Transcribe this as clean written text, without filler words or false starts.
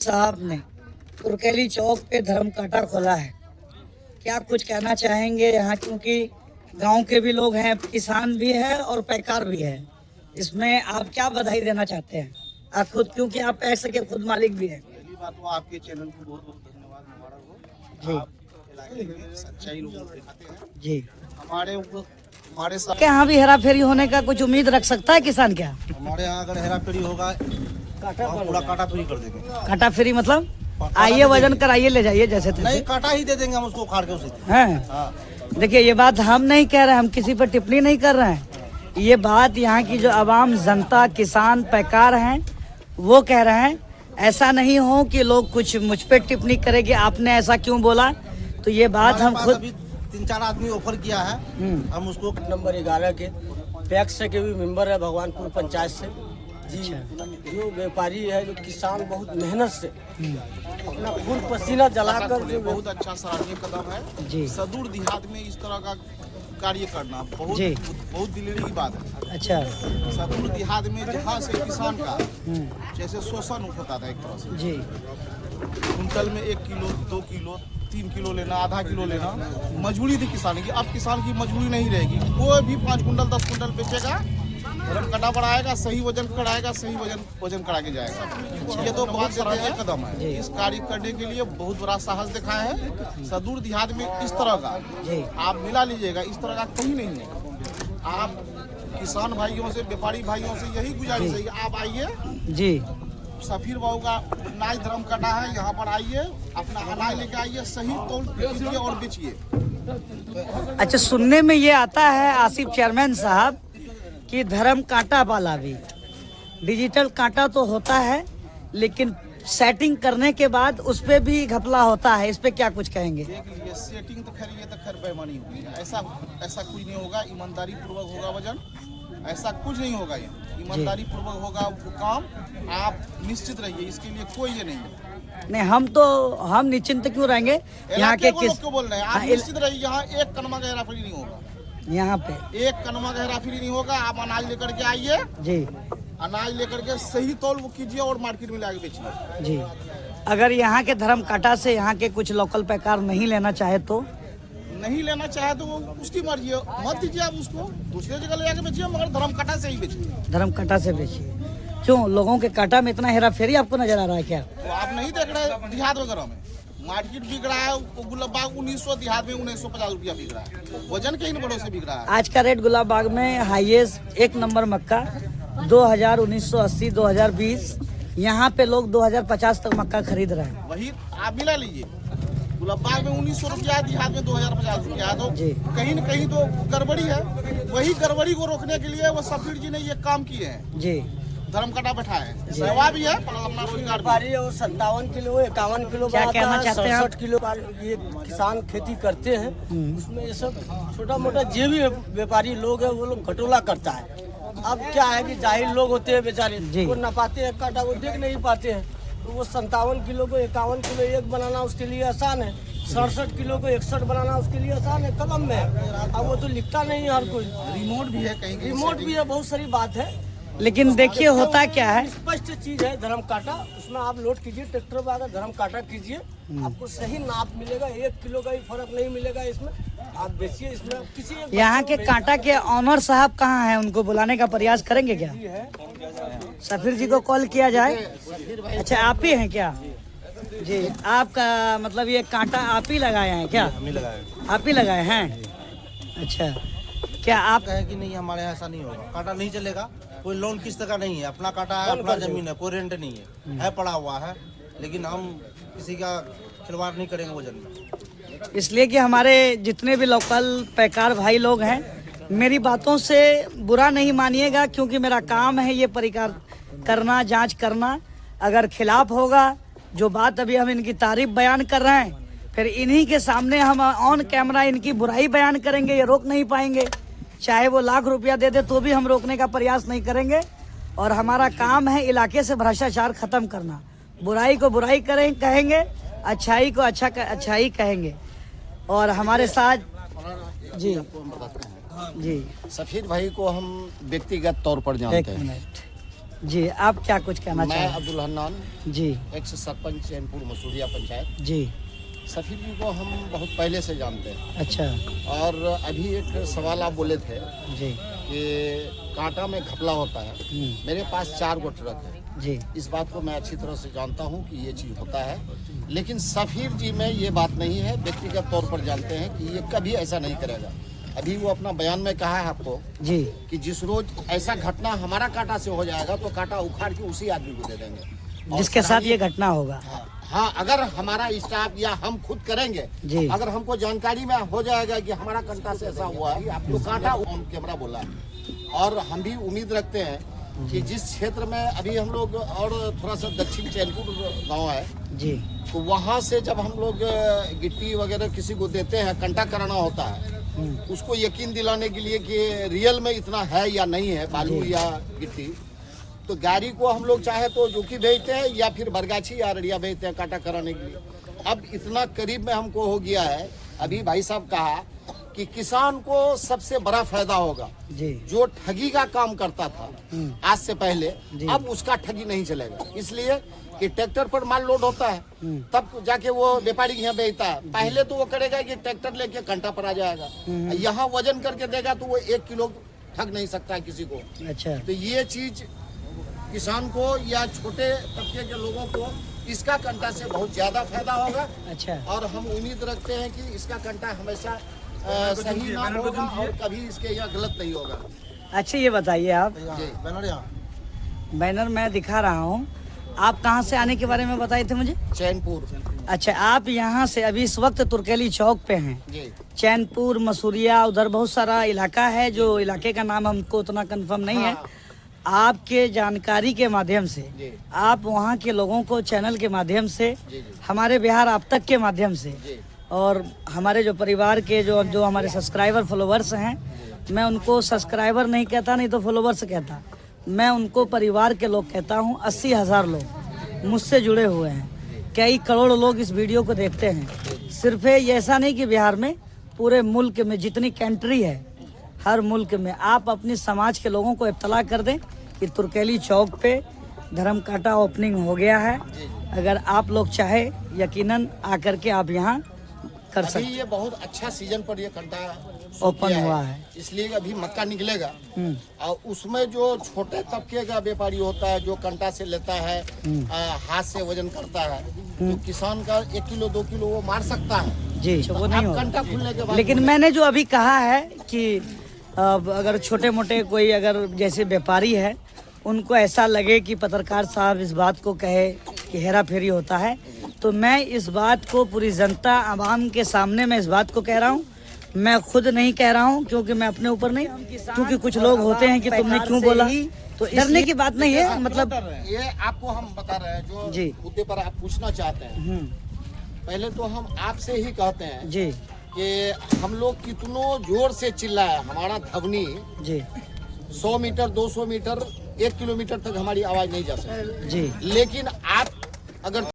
साहब ने तुर्केली चौक पे धर्म कांटा खोला है, क्या कुछ कहना चाहेंगे यहाँ? क्योंकि गांव के भी लोग हैं, किसान भी है और पैकार भी है, इसमें आप क्या बधाई देना चाहते हैं? आप खुद, क्योंकि आप पैसे के खुद मालिक भी हैं। पहली बात तो आपके चैनल को बहुत बहुत धन्यवाद, मुबारक हो। जी आप इलाके में सच्चाई लोगों को दिखाते हैं। जी, हमारे साथ क्या यहाँ भी हेरा फेरी होने का कुछ उम्मीद रख सकता है किसान? क्या हमारे यहाँ अगर हेरा फेरी होगा, हम पूरा काटा फ्री कर देंगे। कांटा फ्री मतलब आइए वजन कराइए ले जाइए जैसे थे। नहीं, काटा ही दे देंगे हम उसको, उखाड़ के उसे। हैं? हाँ, देखिए, ये बात हम नहीं कह रहे हैं, हम किसी पर टिप्पणी नहीं कर रहे हैं। ये बात यहाँ की जो आवाम, जनता, किसान, पैकार हैं वो कह रहे हैं। ऐसा नहीं हो कि लोग कुछ मुझ पे टिप्पणी करेंगे, आपने ऐसा क्यों बोला। तो ये बात हम खुद अभी 3-4 आदमी ऑफर किया है, हम उसको नंबर 11 के पैक्स से के भी मेंबर है, भगवानपुर पंचायत से जी। जो व्यापारी है, जो किसान बहुत मेहनत से अपना खून पसीना जलाकर जो बहुत अच्छा सराहनीय कदम है जी। सदूर देहात में इस तरह का कार्य करना बहुत जी। बहुत दिलेरी की बात है। अच्छा सदूर देहात में जहाँ से किसान का जैसे शोषण होता था एक तरह से, जी कुंटल में 1 किलो 2 किलो 3 किलो लेना, आधा किलो लेना मजबूरी थी किसान की। अब किसान की मजबूरी नहीं रहेगी, कोई भी 5 कुंटल 10 कुंटल बेचेगा, धर्म काटा बढ़ाएगा, सही वजन कराएगा, सही वजन करा के जाएगा। ये तो बहुत सराहनीय कदम है। इस कार्य करने के लिए बहुत बड़ा साहस दिखाया है। सदूर देहात में इस तरह का जी आप मिला लीजिएगा, इस तरह का कहीं नहीं है। आप किसान भाइयों से, व्यापारी भाइयों से यही गुजारिश है कि आप आइए, जी। सफीर बाबू का अनाज धर्म काटा है, यहाँ पर आइए, अपना अनाज लेके आइए, सही तौल कीजिए और बेचिए। अच्छा, सुनने में ये आता है आसिफ चेयरमैन साहब कि धर्म कांटा वाला भी डिजिटल कांटा तो होता है, लेकिन सेटिंग करने के बाद उस पे भी घपला होता है। इस पे क्या कुछ कहेंगे? देख लीजिए, सेटिंग तो खैर बेईमानी होगी, ऐसा कुछ नहीं होगा। ईमानदारी पूर्वक होगा वजन, ऐसा कुछ नहीं होगा। ये ईमानदारी पूर्वक होगा वो काम, आप निश्चित रहिए, इसके लिए कोई ये नहीं है। नहीं, हम निश्चिंत क्यों रहेंगे? यहाँ के लोग क्यों बोल रहे हैं? आप निश्चित रहिए, यहाँ एक कनमा का हेराफेरी नहीं होगा। यहाँ पे एक कनमा का हेराफेरी नहीं होगा। आप अनाज लेकर के आइए जी अनाज लेकर के सही तौल वो कीजिए और मार्केट में लाके बेचिए। जी। अगर यहाँ के धर्म कांटा से यहाँ के कुछ लोकल पैकार नहीं लेना चाहे तो नहीं लेना चाहे तो वो उसकी मर्जी है, मत दीजिए आप उसको, दूसरे जगह ले जाके बेचिए, मगर धर्म कांटा से ही बेचिए। धर्म कांटा से बेचिए। क्यों, लोगों के कांटा में इतना हेरा फेरी आपको नजर आ रहा है क्या? तो आप नहीं देख रहे देहात वगैरह में मार्केट बिक रहा है, गुलाब बाग 1900, देहात में 1950 रुपया बिक रहा है, वजन के इन बड़ों से बिक रहा है। आज का रेट गुलाब बाग में हाईएस्ट 1 नंबर मक्का 2000, 1980, 2020, यहाँ पे लोग 2050 तक मक्का खरीद रहे हैं। वही आप मिला लीजिए, गुलाब बाग में 1900 रुपया, देहात में 2050 रुपया, तो जी। कहीं न कहीं तो गड़बड़ी है। वही गड़बड़ी को रोकने के लिए वो सफीर जी ने ये काम किए हैं, जी धर्म काटा बैठा है, सेवा भी है, अपना रोजगार भी है। व्यापारी है वो 57 किलो 51 किलो क्या का कहना आता है, चाहते हैं आप? 67 किलो का ये किसान खेती करते हैं। उसमें ये सब छोटा मोटा जो भी व्यापारी लोग है वो लोग घटोला करता है। अब क्या है कि जाहिर लोग होते हैं बेचारे, जी। वो न पाते हैं काटा, वो देख नहीं पाते हैं, तो वो 57 किलो को 51 किलो एक बनाना उसके लिए आसान है, 67 किलो को 61 बनाना उसके लिए आसान है, कलम में है। अब वो तो लिखता नहीं है हर कोई, रिमोट भी है, कहीं रिमोट भी है, बहुत सारी बात है। लेकिन देखिए होता क्या है, स्पष्ट चीज है धर्म काटा, उसमें आप लोड कीजिए ट्रैक्टर पर, आकर धर्म काटा कीजिए, आपको सही नाप मिलेगा, 1 किलो का भी फर्क नहीं मिलेगा इसमें। आप बेचिए, इसमें आप किसी यहाँ के कांटा के ऑनर साहब कहाँ हैं? उनको बुलाने का प्रयास करेंगे क्या? सफीर जी को कॉल किया जाए। अच्छा, आप ही हैं क्या? जी, आपका मतलब ये कांटा आप ही लगाए हैं क्या? आप ही लगाए हैं? अच्छा, क्या आप कहे कि नहीं हमारे यहाँ ऐसा नहीं होगा, कांटा नहीं चलेगा, कोई लोन किस्त का नहीं है, अपना कांटा है, अपना जमीन है, कोई रेंट नहीं है पड़ा हुआ है, लेकिन हम किसी का खिलवाड़ नहीं करेंगे वजन में। इसलिए कि हमारे जितने भी लोकल पैकार भाई लोग हैं, मेरी बातों से बुरा नहीं मानिएगा, क्योंकि मेरा काम है ये परिकार करना, जांच करना। अगर खिलाफ होगा, जो बात अभी हम इनकी तारीफ बयान कर रहे हैं, फिर इन्हीं के सामने हम ऑन कैमरा इनकी बुराई बयान करेंगे, ये रोक नहीं पाएंगे। चाहे वो लाख रुपया दे दे तो भी हम रोकने का प्रयास नहीं करेंगे। और हमारा काम है इलाके से भ्रष्टाचार खत्म करना। बुराई को बुराई कहेंगे, अच्छाई को अच्छाई कहेंगे। और हमारे साथ जी जी सफीर भाई को हम व्यक्तिगत तौर पर जानते एक हैं। मिनट, जी, आप क्या कुछ कहना मैं चाहेंगे? अब्दुल हन्नान, जी एक्स सरपंच चैनपुर मसूरिया पंचायत। जी। सफीर जी को हम बहुत पहले से जानते हैं अच्छा। और अभी एक सवाल आप बोले थे जी कि कांटा में घपला होता है। मेरे पास 4 गो ट्रक है। जी इस बात को मैं अच्छी तरह से जानता हूं कि ये चीज़ होता है, लेकिन सफीर जी में ये बात नहीं है। व्यक्तिगत तौर पर जानते हैं कि ये कभी ऐसा नहीं करेगा। अभी वो अपना बयान में कहा है आपको जी कि जिस रोज ऐसा घटना हमारा कांटा से हो जाएगा तो कांटा उखाड़ के उसी आदमी को दे देंगे। और जिसके साथ ये घटना होगा। हाँ, अगर हमारा स्टाफ या हम खुद करेंगे, जी। अगर हमको जानकारी में हो जाएगा कि हमारा कांटा से ऐसा हुआ है, तो कांटा ऑन कैमरा बोला है। और हम भी उम्मीद रखते हैं कि जिस क्षेत्र में अभी हम लोग और थोड़ा सा दक्षिण चैनपुर गांव है, जी तो वहाँ से जब हम लोग गिट्टी वगैरह किसी को देते हैं, कंटा कराना होता है, उसको यकीन दिलाने के लिए कि रियल में इतना है या नहीं है बालू या गिट्टी, तो गाड़ी को हम लोग चाहे तो जोकी भेजते हैं या फिर बरगाछी या अररिया भेजते हैं कांटा कराने के लिए। अब इतना करीब में हमको हो गया है। अभी भाई साहब कहा कि किसान को सबसे बड़ा फायदा होगा। जी जो ठगी का काम करता था आज से पहले, अब उसका ठगी नहीं चलेगा। इसलिए कि ट्रैक्टर पर माल लोड होता है, तब जाके वो व्यापारी यहाँ बेचता है। पहले तो वो करेगा कि ट्रैक्टर लेके कंटा पर आ जाएगा, यहाँ वजन करके देगा तो वो 1 किलो ठग नहीं सकता है किसी को। अच्छा। तो ये चीज किसान को या छोटे तबके के लोगों को इसका कंटा से बहुत ज्यादा फायदा होगा। अच्छा। और हम उम्मीद रखते हैं कि इसका कंटा हमेशा सही ना होगा और कभी इसके यहाँ गलत नहीं होगा। अच्छा, ये बताइए आप, बैनर यहाँ बैनर मैं दिखा रहा हूँ, आप कहाँ से आने के बारे में बताए थे मुझे? चैनपुर। अच्छा, आप यहाँ से अभी इस वक्त तुर्केली चौक पे हैं। जी चैनपुर, मसूरिया, उधर बहुत सारा इलाका है, जो इलाके का नाम हमको उतना कंफर्म नहीं है। आपके जानकारी के माध्यम से जी। आप वहाँ के लोगों को चैनल के माध्यम से, जी। हमारे बिहार आप तक के माध्यम से, जी। और हमारे जो परिवार के जो हमारे सब्सक्राइबर फॉलोवर्स हैं, मैं उनको सब्सक्राइबर नहीं कहता, नहीं तो फॉलोवर्स कहता, मैं उनको परिवार के लोग कहता हूँ। 80,000 लोग मुझसे जुड़े हुए हैं, कई करोड़ लोग इस वीडियो को देखते हैं। सिर्फ ये ऐसा नहीं कि बिहार में, पूरे मुल्क में जितनी कंट्री है, हर मुल्क में आप अपनी समाज के लोगों को इत्तला कर दें कि तुर्केली चौक पे धर्म कांटा ओपनिंग हो गया है। अगर आप लोग चाहे, यकीनन आकर के आप यहाँ कर अभी सकते। ये बहुत अच्छा सीजन पर ये कंटा ओपन हुआ है, इसलिए अभी मक्का निकलेगा। और उसमें जो छोटे तबके का व्यापारी होता है, जो कंटा से लेता है, हाथ से वजन करता है, तो किसान का 1 किलो 2 किलो वो मार सकता है जी, वो नहीं होगा। कंटा खुलने के बाद। लेकिन मैंने जो अभी कहा है कि अब अगर छोटे मोटे कोई अगर जैसे व्यापारी है, उनको ऐसा लगे कि पत्रकार साहब इस बात को कहे कि हेरा फेरी होता है, तो मैं इस बात को पूरी जनता आवाम के सामने मैं इस बात को कह रहा हूँ। मैं खुद नहीं कह रहा हूँ, क्योंकि मैं अपने ऊपर नहीं, क्योंकि कुछ लोग होते हैं कि तुमने क्यों बोला, तो डरने की बात नहीं है। मतलब ये आपको हम बता रहे हैं जो जी। मुद्दे पर आप पूछना चाहते हैं। पहले तो हम आपसे ही कहते हैं जी कि हम लोग कितनों जोर से चिल्लाए, हमारा ध्वनि जी 100 मीटर 200 मीटर 1 किलोमीटर तक हमारी आवाज नहीं जा सकती। जी। लेकिन आप अगर